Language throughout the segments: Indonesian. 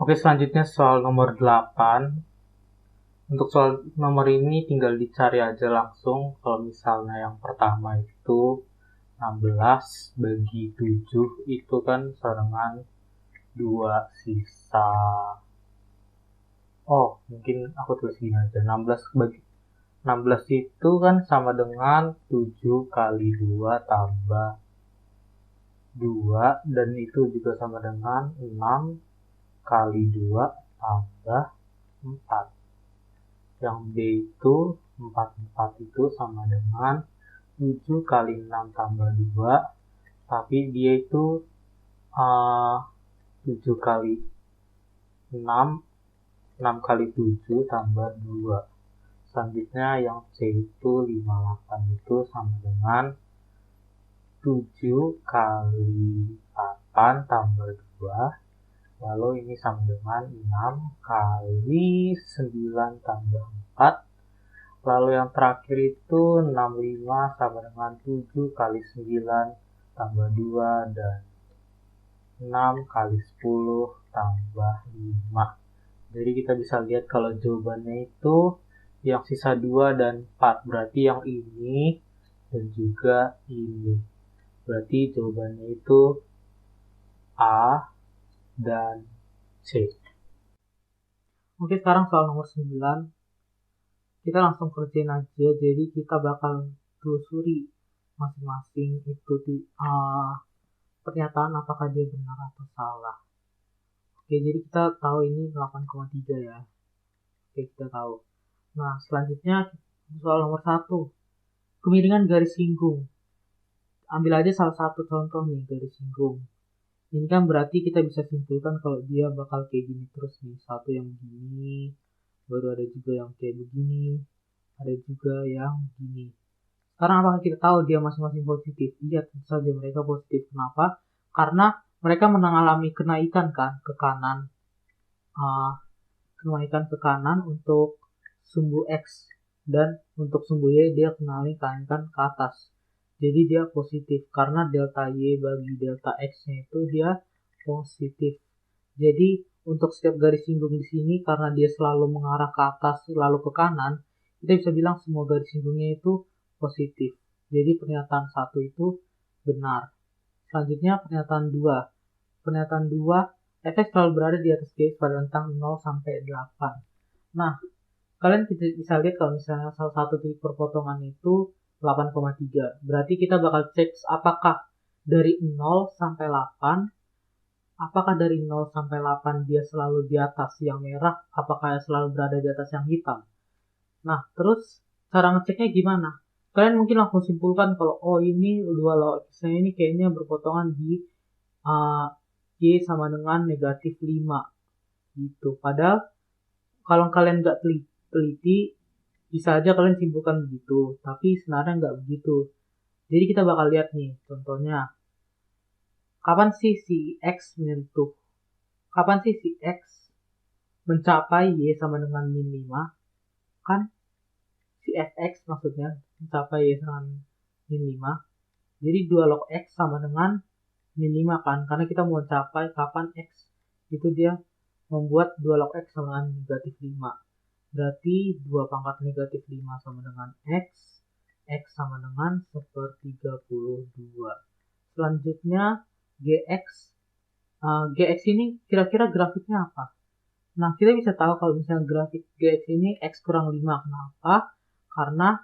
Oke, selanjutnya soal nomor 8. Untuk soal nomor ini tinggal dicari aja langsung. Kalau misalnya yang pertama itu 16 bagi 7 itu kan sama dengan 2 sisa. Oh, mungkin aku tulis gini aja. 16 itu kan sama dengan 7 kali 2 tambah 2, dan itu juga sama dengan 6 kali 2 tambah 4. Yang B itu 44 itu sama dengan 7 kali 6 tambah 2, tapi dia itu 7 kali 6, 6 kali 7 tambah 2. Selanjutnya yang C itu 58 itu sama dengan 7 kali 8 tambah 2. Lalu ini sama dengan 6 kali 9 tambah 4. Lalu yang terakhir itu 65 sama dengan 7 kali 9 tambah 2 dan 6 kali 10 tambah 5. Jadi kita bisa lihat kalau jawabannya itu yang sisa 2 dan 4. Berarti yang ini dan juga ini. Berarti jawabannya itu A dan C. Oke, sekarang soal nomor 9. Kita langsung kerjain aja. Jadi kita bakal telusuri masing-masing itu pernyataan apakah dia benar atau salah. Oke, jadi kita tahu ini 8,3 ya. Oke, kita tahu. Nah, selanjutnya soal nomor 1. Kemiringan garis singgung. Ambil aja salah satu contoh nih, garis singgung. Ini kan berarti kita bisa simpulkan kalau dia bakal kayak gini terus nih. Satu yang begini, baru ada juga yang kayak begini, ada juga yang begini. Sekarang apakah kita tahu dia masing-masing positif? Iya, tentu saja mereka positif. Kenapa? Karena mereka mengalami kenaikan kan ke kanan. Kenaikan ke kanan untuk sumbu X, dan untuk sumbu Y dia kenaikan ke atas. Jadi dia positif karena delta Y bagi delta X-nya itu dia positif. Jadi untuk setiap garis singgung di sini karena dia selalu mengarah ke atas lalu ke kanan, kita bisa bilang semua garis singgungnya itu positif. Jadi pernyataan 1 itu benar. Selanjutnya pernyataan 2. Pernyataan 2, fx selalu berada di atas garis pada rentang 0 sampai 8. Nah, kalian bisa lihat kalau misalnya salah satu titik perpotongan itu 8,3. Berarti kita bakal cek apakah dari 0 sampai 8, apakah dari 0 sampai 8 dia selalu di atas yang merah, apakah selalu berada di atas yang hitam. Nah, terus cara ngeceknya gimana? Kalian mungkin langsung simpulkan kalau ini dua logisnya ini kayaknya berpotongan di Y sama dengan negatif 5 gitu. Padahal kalau kalian nggak teliti, bisa aja kalian simpulkan begitu, tapi sebenarnya nggak begitu. Jadi kita bakal lihat nih, contohnya, kapan sih si X menyentuh, kapan sih si X mencapai Y sama dengan min 5, kan si Fx maksudnya mencapai Y sama dengan min 5, jadi 2 log X sama dengan min 5 kan, karena kita mau capai kapan X itu dia membuat 2 log X sama dengan negatif 5. Berarti 2 pangkat negatif 5 sama dengan X. X sama dengan 1/32. Selanjutnya GX. GX ini kira-kira grafiknya apa? Nah, kita bisa tahu kalau misalnya grafik GX ini X kurang 5. Kenapa? Karena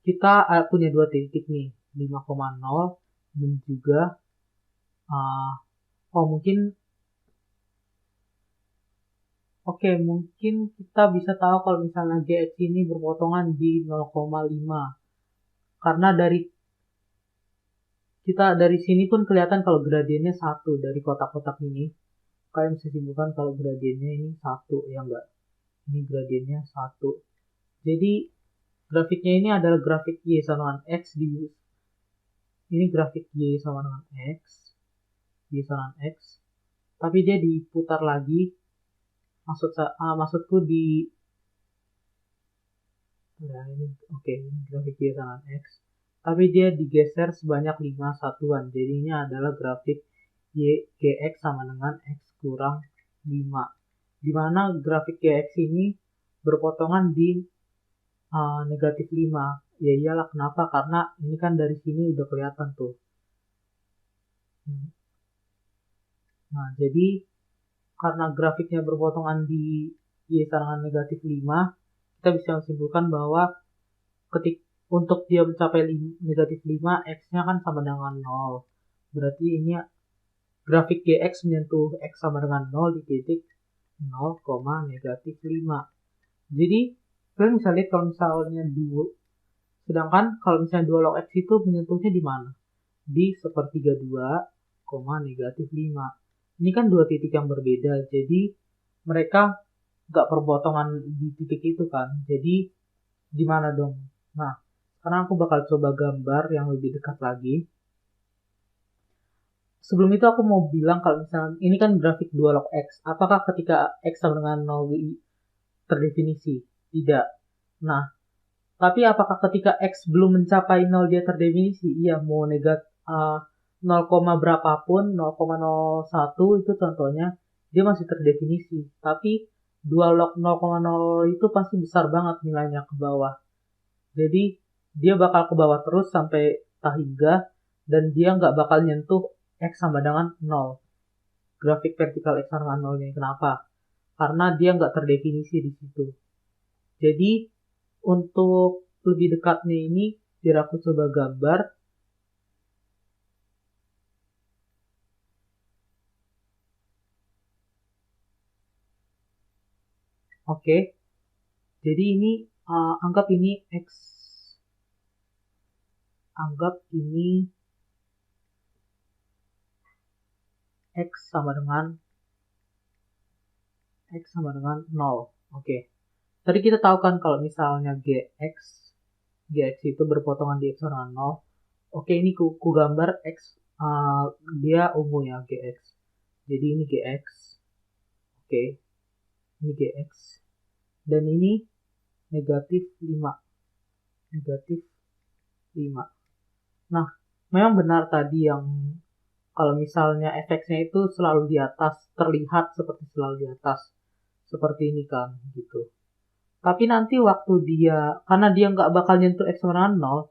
kita punya dua titik nih, 5,0 dan juga mungkin kita bisa tahu kalau misalnya GX ini berpotongan di 0,5. Karena dari sini pun kelihatan kalau gradiennya 1 dari kotak-kotak ini. Kalian bisa simpulkan kalau gradiennya ini 1, ya enggak? Ini gradiennya 1. Jadi grafiknya ini adalah grafik Y sama dengan X ini grafik Y sama dengan X. Y sama dengan X. Tapi dia diputar lagi. Maksudku ini grafik Y sama dengan X. Tapi dia digeser sebanyak 5 satuan. Jadinya adalah grafik GX sama dengan X kurang 5. Dimana grafik GX ini berpotongan di negatif 5. Ya iyalah, kenapa? Karena ini kan dari sini udah kelihatan tuh. Nah, jadi karena grafiknya berpotongan di Y sama dengan negatif 5, kita bisa menyimpulkan bahwa untuk dia mencapai negatif 5, X-nya kan sama dengan 0. Berarti ini grafik GX menyentuh X sama dengan 0 di titik 0, negatif 5. Jadi, kalian bisa lihat kalau misalnya sedangkan kalau misalnya 2 log X itu menyentuhnya di mana? Di sepertiga 2, negatif 5. Ini kan dua titik yang berbeda, jadi mereka gak perpotongan di titik itu kan. Jadi, di mana dong? Nah, sekarang aku bakal coba gambar yang lebih dekat lagi. Sebelum itu aku mau bilang kalau misalnya ini kan grafik 2 log X. Apakah ketika X sama dengan 0 terdefinisi? Tidak. Nah, tapi apakah ketika X belum mencapai 0 dia terdefinisi? Iya, mau negatif 0, berapapun, 0,01 itu contohnya, dia masih terdefinisi. Tapi 2 log 0,0 itu pasti besar banget nilainya ke bawah. Jadi dia bakal ke bawah terus sampai tahingga, dan dia nggak bakal nyentuh X sama dengan 0. Grafik vertikal X sama dengan 0 ini. Kenapa? Karena dia nggak terdefinisi di situ. Jadi untuk lebih dekatnya ini, biar aku coba gambar. Oke. Jadi ini anggap ini X. Anggap ini X sama dengan 0. Oke. Tadi kita tahu kan kalau misalnya GX itu berpotongan di X sama dengan 0. Oke, ini ku gambar X, dia ungu ya, GX. Jadi ini GX. Oke, ini GX. Dan ini negatif 5. Negatif 5. Nah, memang benar tadi yang kalau misalnya efeknya itu selalu di atas, terlihat seperti selalu di atas. Seperti ini kan, gitu. Tapi nanti waktu karena dia nggak bakal nyentuh X sama dengan 0,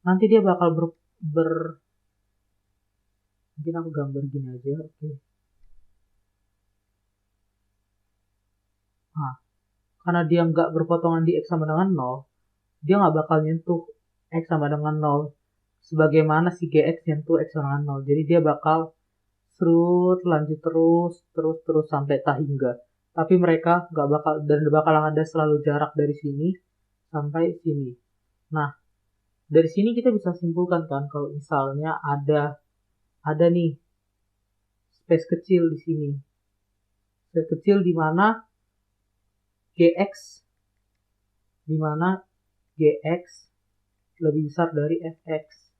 nanti dia bakal mungkin aku gambar gini aja, oke. Nah, karena dia nggak berpotongan di X sama dengan 0, dia nggak bakal nyentuh X sama dengan 0. Sebagaimana si GX nyentuh X sama dengan 0. Jadi dia bakal lanjut terus sampai tahingga. Tapi mereka nggak bakal ada selalu jarak dari sini sampai sini. Nah, dari sini kita bisa simpulkan kan kalau misalnya ada nih space kecil di sini. Space kecil di mana GX lebih besar dari fx.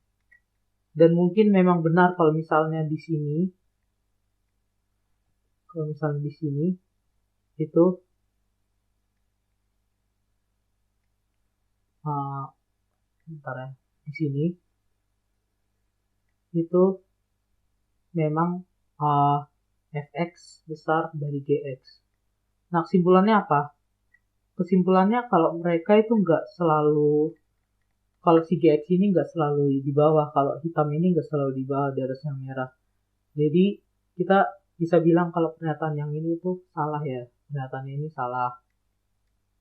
Dan mungkin memang benar kalau misalnya di sini itu bentar ya, di sini itu memang fx besar dari gx. Nah, kesimpulannya apa? Kesimpulannya kalau mereka itu nggak selalu, kalau si GX ini nggak selalu di bawah, kalau hitam ini nggak selalu di bawah, di atas yang merah. Jadi kita bisa bilang kalau pernyataan yang ini tuh salah ya, pernyataan ini salah.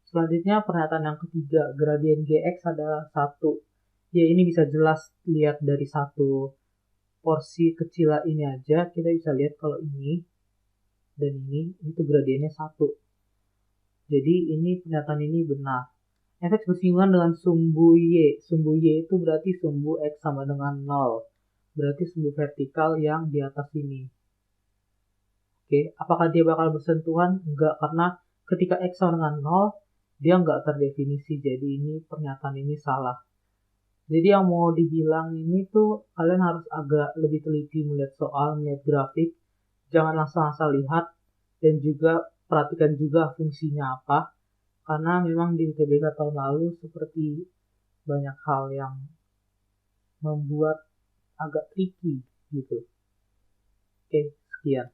Selanjutnya pernyataan yang ketiga, gradien GX adalah 1. Ya, ini bisa jelas lihat dari satu porsi kecil ini aja, kita bisa lihat kalau ini dan ini itu gradiennya 1. Jadi ini pernyataan ini benar. Fx bersinggungan dengan sumbu Y. Sumbu Y itu berarti sumbu X sama dengan 0. Berarti sumbu vertikal yang di atas ini. Oke, apakah dia bakal bersentuhan? Enggak, karena ketika X sama dengan 0, dia enggak terdefinisi. Jadi ini pernyataan ini salah. Jadi yang mau dibilang ini tuh kalian harus agak lebih teliti melihat soal, melihat grafik. Jangan langsung asal lihat, dan juga perhatikan juga fungsinya apa. Karena memang di UTBK tahun lalu seperti banyak hal yang membuat agak tricky gitu. Oke, sekian.